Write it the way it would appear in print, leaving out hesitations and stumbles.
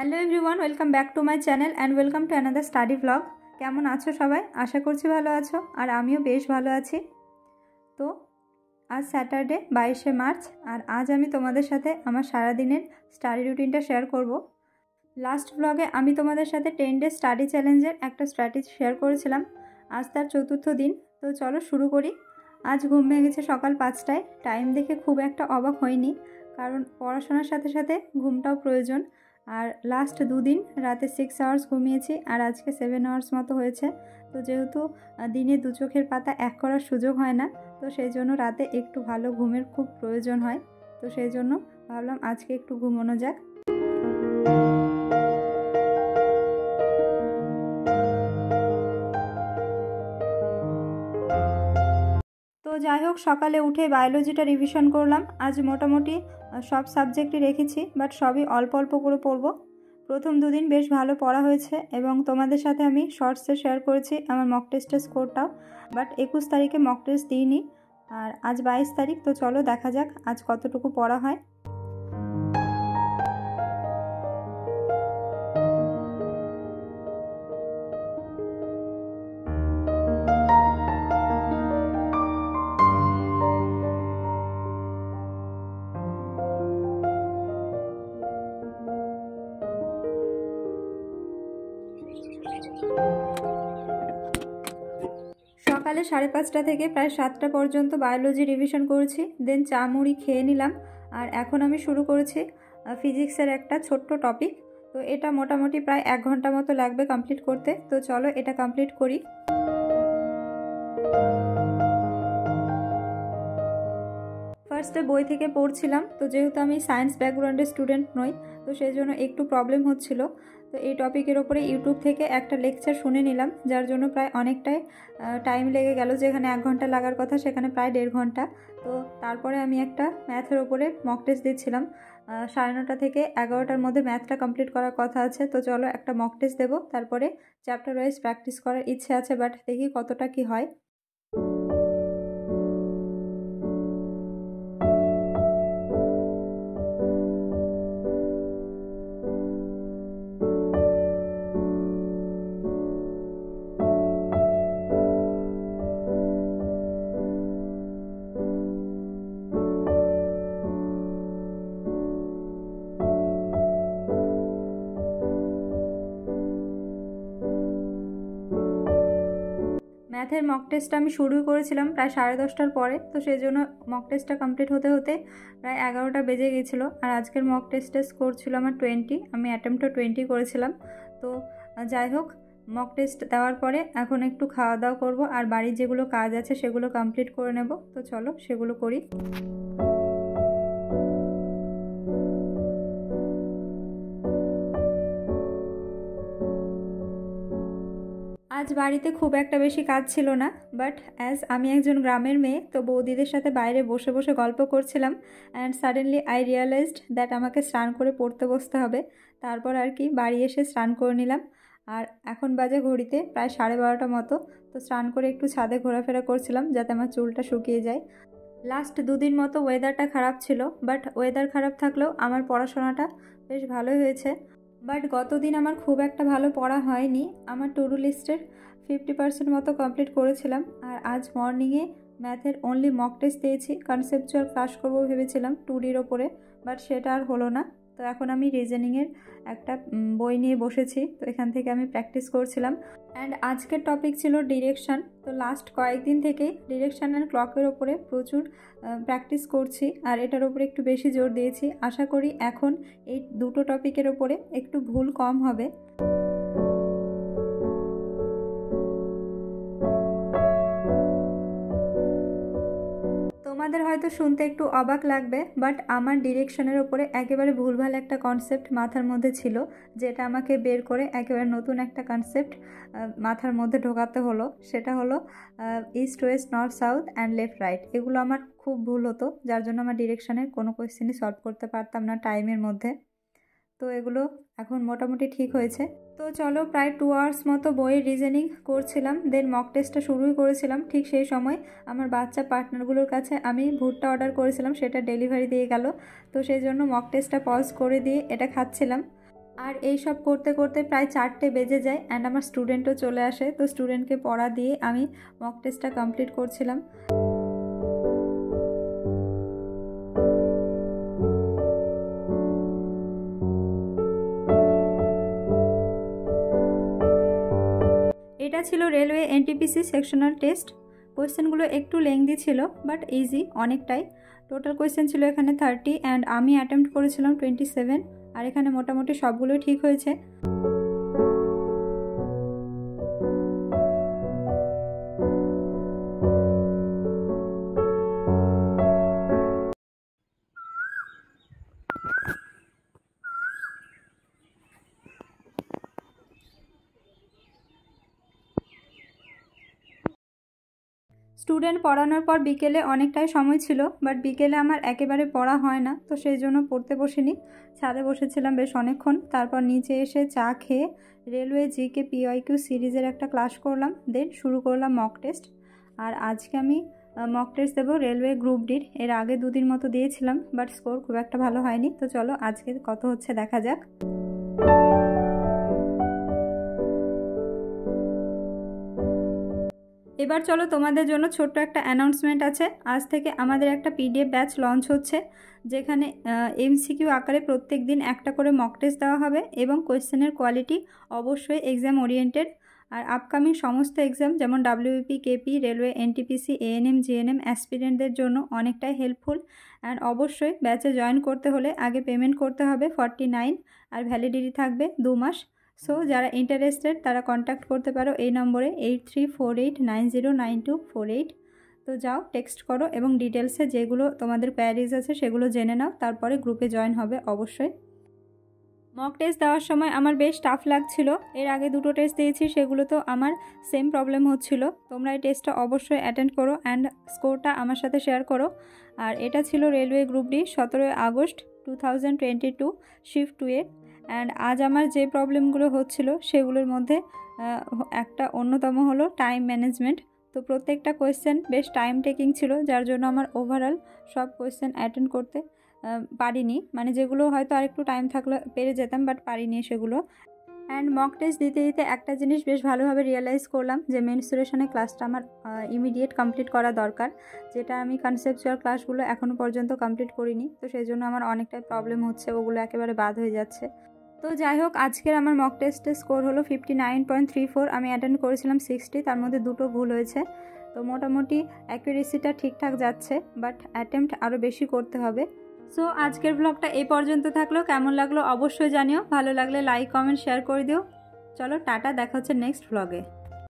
Hello everyone, welcome back to my channel and welcome to another study blog. কেমন আছো সবাই? আশা করছি ভালো আছো, আর আমিও বেশ ভালো আছি। তো আজ স্যাটারডে 22শে মার্চ, আর আজ আমি তোমাদের সাথে আমার সারাদিনের স্টাডি রুটিনটা শেয়ার করব। লাস্ট ব্লগে আমি তোমাদের সাথে 10 ডে স্টাডি চ্যালেঞ্জের একটা স্ট্র্যাটেজি শেয়ার করেছিলাম। আজ তার চতুর্থ দিন। তো চলো শুরু করি। আজ ঘুম ভেঙে গেছে সকাল 5টায়। টাইম দেখে খুব একটা অবাক হয়নি, কারণ পড়াশোনার সাথে সাথে ঘুমটাও প্রয়োজন। আর লাস্ট দুদিন রাতে 6 আওয়ার্স ঘুমিয়েছি, আর আজকে 7 আওয়ার্স মতো হয়েছে। তো যেহেতু দিনে দু চোখের পাতা এক করার সুযোগ হয় না, তো সেই জন্য রাতে একটু ভালো ঘুমের খুব প্রয়োজন হয়। তো সেই জন্য ভাবলাম আজকে একটু ঘুমানো যাক। তো যাই হোক, সকালে উঠে বায়োলজিটা রিভিশন করলাম। আজ মোটামুটি সব সাবজেক্টই রেখেছি, বাট সবই অল্প অল্প করে পড়ব। প্রথম দুদিন বেশ ভালো পড়া হয়েছে, এবং তোমাদের সাথে আমি শর্টসে শেয়ার করেছি আমার মক টেস্টের স্কোরটাও। বাট 21 তারিখে মক টেস্ট দিইনি, আর আজ 22 তারিখ। তো চলো দেখা যাক আজ কতটুকু পড়া হয়। সকালে 5:30 থেকে প্রায় 7টা পর্যন্ত বায়োলজি রিভিশন করেছি, দেন চা মুড়ি খেয়ে নিলাম। আর এখন আমি শুরু করেছি ফিজিক্সের একটা ছোট্ট টপিক। তো এটা মোটামুটি প্রায় 1 ঘন্টা মতো লাগবে কমপ্লিট করতে। তো চলো এটা কমপ্লিট করি। ফার্স্টে বই থেকে পড়ছিলাম। তো যেহেতু আমি সায়েন্স ব্যাকগ্রাউন্ডের স্টুডেন্ট নই, তো সেই জন্য একটু প্রবলেম হচ্ছিল। তো এই টপিকের ওপরে ইউটিউব থেকে একটা লেকচার শুনে নিলাম, যার জন্য প্রায় অনেকটাই টাইম লেগে গেল। যেখানে 1 ঘন্টা লাগার কথা সেখানে প্রায় 1.5 ঘন্টা। তো তারপরে আমি একটা ম্যাথের ওপরে মক টেস্ট দিচ্ছিলাম। 9:30 থেকে 11টার মধ্যে ম্যাথটা কমপ্লিট করার কথা আছে। তো চলো একটা মক টেস্ট দেবো, তারপরে চ্যাপ্টার ওয়াইজ প্র্যাকটিস করার ইচ্ছে আছে, বাট দেখি কতটা কি হয়। ম্যাথের মক টেস্টটা আমি শুরু করেছিলাম প্রায় 10:30টার পরে। তো সেই জন্য মক টেস্টটা কমপ্লিট হতে হতে প্রায় 11টা বেজে গিয়েছিল। আর আজকের মক টেস্টের স্কোর ছিল আমার 20। আমি অ্যাটেম্পটও 20 করেছিলাম। তো যাই হোক, মক টেস্ট দেওয়ার পরে এখন একটু খাওয়া দাওয়া করব, আর বাড়ির যেগুলো কাজ আছে সেগুলো কমপ্লিট করে নেব। তো চলো সেগুলো করি। আজ বাড়িতে খুব একটা বেশি কাজ ছিল না, বাট অ্যাজ আমি একজন গ্রামের মেয়ে, তো বৌদিদের সাথে বাইরে বসে বসে গল্প করছিলাম। And suddenly I realised that আমাকে স্নান করে পড়তে বসতে হবে। তারপর আর কি বাড়ি এসে স্নান করে নিলাম। আর এখন বাজে ঘড়িতে প্রায় 12:30 মতো। তো স্নান করে একটু ছাদে ঘোরাফেরা করছিলাম যাতে আমার চুলটা শুকিয়ে যায়। লাস্ট দুদিন মতো ওয়েদারটা খারাপ ছিল, বাট ওয়েদার খারাপ থাকলেও আমার পড়াশোনাটা বেশ ভালোই হয়েছে। বাট গতদিন আমার খুব একটা ভালো পড়া হয়নি। আমার টু ডু লিস্টের 50% মতো কমপ্লিট করেছিলাম। আর আজ মর্নিংয়ে ম্যাথের অনলি মক টেস্ট দিয়েছি। কনসেপচুয়াল ক্লাস করবো ভেবেছিলাম 2Dর ওপরে, বাট সেটা আর হলো না। তো এখন আমি রিজনিংয়ের একটা বই নিয়ে বসেছি। তো এখান থেকে আমি প্র্যাকটিস করছিলাম। অ্যান্ড আজকের টপিক ছিল ডিরেকশন। তো লাস্ট কয়েকদিন থেকেই ডিরেকশন অ্যান্ড ক্লকের ওপরে প্রচুর প্র্যাকটিস করছি, আর এটার ওপরে একটু বেশি জোর দিয়েছি। আশা করি এখন এই দুটো টপিকের ওপরে একটু ভুল কম হবে। তোমাদের হয়তো শুনতে একটু অবাক লাগবে, বাট আমার ডিরেকশনের ওপরে একেবারে ভুলভাল একটা কনসেপ্ট মাথার মধ্যে ছিল, যেটা আমাকে বের করে একেবারে নতুন একটা কনসেপ্ট মাথার মধ্যে ঢোকাতে হলো। সেটা হলো east West north south and left right. এগুলো আমার খুব ভুল হতো, যার জন্য আমার ডিরেকশনের কোনো কোয়েশ্চেনই সলভ করতে পারতাম না টাইমের মধ্যে। তো এগুলো এখন মোটামুটি ঠিক হয়েছে। তো চলো, প্রায় 2 আওয়ার্স মতো বইয়ের রিজনিং করছিলাম, দেন মক টেস্টটা শুরুই করেছিলাম। ঠিক সেই সময় আমার বাচ্চা পার্টনারগুলোর কাছে আমি ভুট্টা অর্ডার করেছিলাম, সেটা ডেলিভারি দিয়ে গেল। তো সেই জন্য মক টেস্টটা পজ করে দিয়ে এটা খাচ্ছিলাম। আর এই সব করতে করতে প্রায় 4টে বেজে যায় অ্যান্ড আমার স্টুডেন্টও চলে আসে। তো স্টুডেন্টকে পড়া দিয়ে আমি মক টেস্টটা কমপ্লিট করছিলাম। এটা ছিল রেলওয়ে এনটিপিসি সেকশনাল টেস্ট। কোয়েশ্চেনগুলো একটু লেংদি ছিল বাট ইজি অনেকটাই। টোটাল কোয়েশ্চেন ছিল এখানে 30 অ্যান্ড আমি অ্যাটেম্প্ট করেছিলাম 27। আর এখানে মোটামুটি সবগুলোই ঠিক হয়েছে। স্টুডেন্ট পড়ানোর পর বিকেলে অনেকটাই সময় ছিল, বাট বিকেলে আমার একেবারে পড়া হয় না, তো সেই জন্য পড়তে বসিনি। ছাদে বসেছিলাম বেশ অনেকক্ষণ। তারপর নিচে এসে চা খেয়ে রেলওয়ে জিকে পিওয়াইকিউ সিরিজের একটা ক্লাস করলাম, দেন শুরু করলাম মক টেস্ট। আর আজকে আমি মক টেস্ট দেবো রেলওয়ে গ্রুপ ডির। এর আগে 2 দিন মতো দিয়েছিলাম, বাট স্কোর খুব একটা ভালো হয়নি। তো চলো আজকে কত হচ্ছে দেখা যাক। এবার চলো তোমাদের জন্য ছোট্ট একটা অ্যানাউন্সমেন্ট আছে। আজ থেকে আমাদের একটা পিডিএফ ব্যাচ লঞ্চ হচ্ছে, যেখানে এমসিকিউ আকারে প্রত্যেক দিন একটা করে মক টেস্ট দেওয়া হবে এবং কোয়েশ্চেনের কোয়ালিটি অবশ্যই এক্সাম ওরিয়েন্টেড। আর আপকামিং সমস্ত এক্সাম যেমন WP, KP, railway, NTPC, ANM, GNM অ্যাসপিরেন্টদের জন্য অনেকটাই হেল্পফুল। অ্যান্ড অবশ্যই ব্যাচে জয়েন করতে হলে আগে পেমেন্ট করতে হবে 49, আর ভ্যালিডিটি থাকবে 2 মাস। সো যারা ইন্টারেস্টেড তারা কন্ট্যাক্ট করতে পারো এই নম্বরে 8348909248। তো যাও টেক্সট করো এবং ডিটেলসে যেগুলো তোমাদের কোয়ারিজ আছে সেগুলো জেনে নাও, তারপরে গ্রুপে জয়েন হবে অবশ্যই। মক টেস্ট দেওয়ার সময় আমার বেশ টাফ লাগছিল। এর আগে 2টো টেস্ট দিয়েছি, সেগুলো তো আমার সেম প্রবলেম হচ্ছিল। তোমরা এই টেস্টটা অবশ্যই অ্যাটেন্ড করো অ্যান্ড স্কোরটা আমার সাথে শেয়ার করো। আর এটা ছিল railway group D 17 August 2022 shift 2 এর। অ্যান্ড আজ আমার যে প্রবলেমগুলো হচ্ছিল সেগুলোর মধ্যে একটা অন্যতম হলো টাইম ম্যানেজমেন্ট। তো প্রত্যেকটা কোয়েশ্চেন বেশ টাইম টেকিং ছিল, যার জন্য আমার ওভারঅল সব কোয়েশ্চেন অ্যাটেন্ড করতে পারিনি। মানে যেগুলো হয়তো আরেকটু টাইম থাকলে পেরে যেতাম, বাট পারিনি সেগুলো। অ্যান্ড মক টেস্ট দিতে দিতে একটা জিনিস বেশ ভালোভাবে রিয়েলাইজ করলাম যে মেনস্ট্রুয়েশনের ক্লাসটা আমার ইমিডিয়েট কমপ্লিট করা দরকার, যেটা আমি কনসেপচুয়াল ক্লাসগুলো এখনও পর্যন্ত কমপ্লিট করিনি। তো সেই জন্য আমার অনেকটাই প্রবলেম হচ্ছে, ওগুলো একেবারে বাদ হয়ে যাচ্ছে। তো যাই হোক, আজকের আমার মক টেস্টের স্কোর হলো 59.34। আমি অ্যাটেন্ড করেছিলাম 60, তার মধ্যে 2টো ভুল হয়েছে। তো মোটামুটি অ্যাকুরেসিটা ঠিকঠাক যাচ্ছে, বাট অ্যাটেম্প্ট আরও বেশি করতে হবে। সো আজকের ব্লগটা এই পর্যন্ত থাকলো। কেমন লাগলো অবশ্যই জানিও। ভালো লাগলে লাইক, কমেন্ট, শেয়ার করে দিও। চলো টাটা, দেখা হচ্ছে নেক্সট ব্লগে।